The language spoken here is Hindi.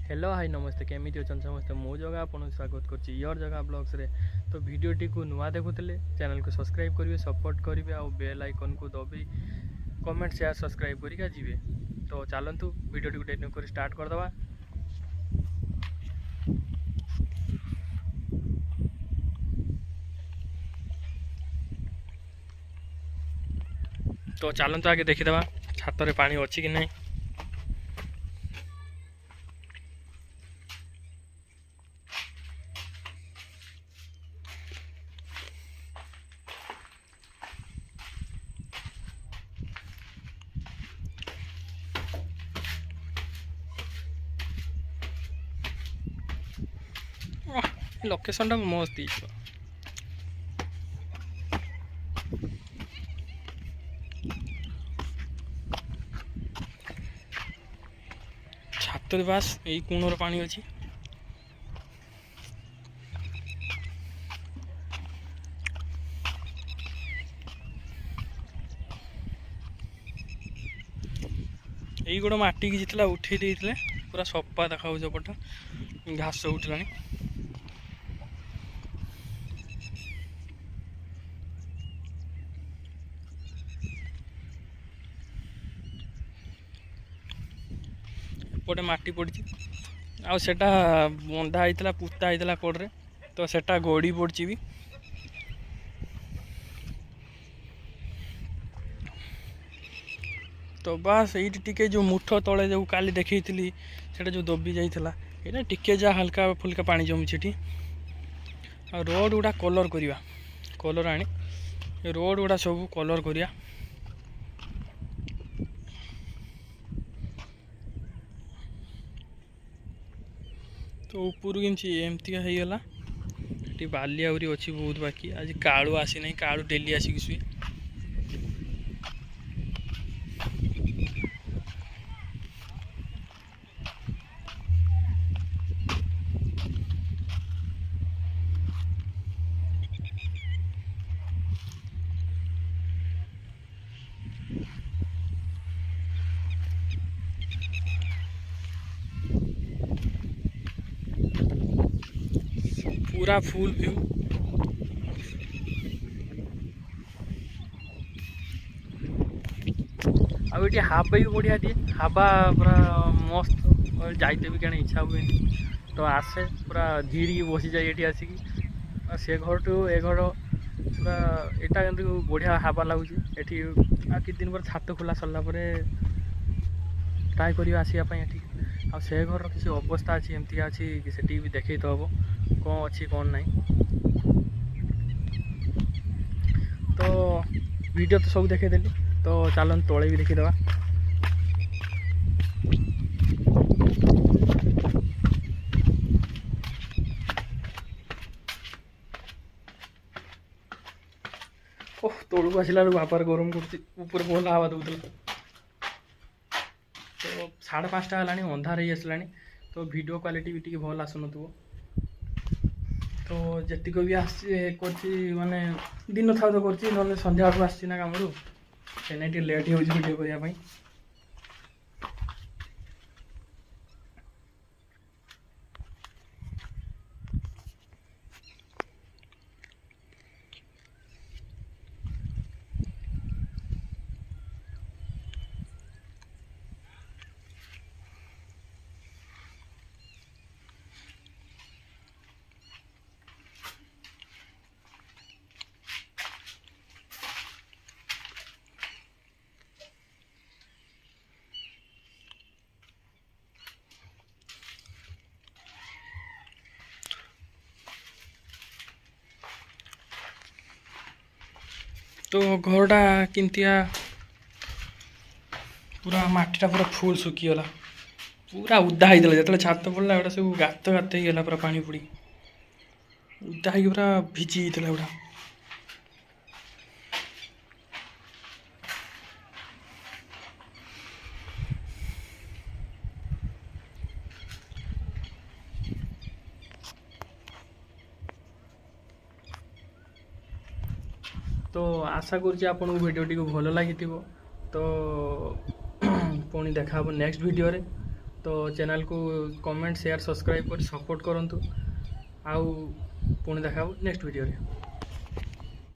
हेलो हाई नमस्ते केमी अच्छा समस्ते मो जगह आपको स्वागत कर योर जगह ब्लॉग्स रे। तो वीडियोटी को नुआ देखुले चैनल को सब्सक्राइब करेंगे सपोर्ट करेंगे आ बेल आइकन को दबे कमेंट शेयर सब्सक्राइब करके जी। तो चलतु वीडियोटी को डेट कर स्टार्ट करदे। तो चलतु आगे देखीदे छात रे पानी अच्छी कि नहीं। लोकेशन टा मस्त छात बास यही कोणर पानी अच्छी। यही गोटे माटी की जितला उठे देते पूरा सफा देखा पटा घास उठला। एपटे माटी पड़ी आटा बंधा होता पुता होता कोड़े तो सेटा गड़ी पड़ी भी। तो बास ये टिके जो मुठ तले जो काली देखी से जो दबी जाइला ये टिके जहाँ हल्का फुल्का पानी जमुची। आ रोड गुड़ा कलर करवा कलर आनी रोड गुड़ा सब कलर करिया। तो ऊपर किसी एमती होगला ये बाली आहरी अच्छी बहुत बाकी आज कालू आसी ना कालू डेली आसिक शुए। पूरा फुल व्यू आगे हाबा भी बढ़िया दिए हाबा पूरा मस्त जाइते भी क्या इच्छा हुए तो आसे पूरा धीरे की बसी जाए ये आसिक से घर टू ए घर पूरा यहाँ बढ़िया हाबा लगुच ये कि दिन पर छात खोला सरला ट्राए कर आसवाई आ से घर किसी अवस्था अच्छी एमती अच्छी से भी देखे तो हम कौन अच्छी कौन नहीं। तो वीडियो तो सब देखेदेली तो चलन तले भी देखीदे। ओह तौक आसला बापार गरम कर भल हवा दूसरा। तो 5:30 है अंधार ही आसला तो वीडियो क्वालिटी भी टी भल आसन। तो जीक भी आने दिन था तो कर सन्ध्या आसना कम से लेट हो वीडियो करने। तो घरटा किंतिया पूरा माटीटा पूरा फुल सुखीगला पूरा उदा होता जो छात पड़ा एटा सब गात गात होगा पूरा पानी पड़ी। ଓଦା ହେଇକି ପୁରା ଭିଜି ଯାଇଥିଲା ପୁରା। ତ ଆଶା କରୁଛି ଆପଣଙ୍କୁ ଭିଡ଼ିଓଟିକୁ ଭଲ ଲାଗିଥିବ। ତ ପୁଣି ଦେଖା ହେବ ନେକ୍ସଟ ଭିଡ଼ିଓରେ। ତ ଚ୍ୟାନେଲକୁ କମେଣ୍ଟ ସେୟାର ସବସ୍କ୍ରାଇବ୍ କରି ସପୋର୍ଟ କରନ୍ତୁ। ଆଉ ପୁଣି ଦେଖା ହେବ ନେକ୍ସଟ ଭିଡ଼ିଓରେ।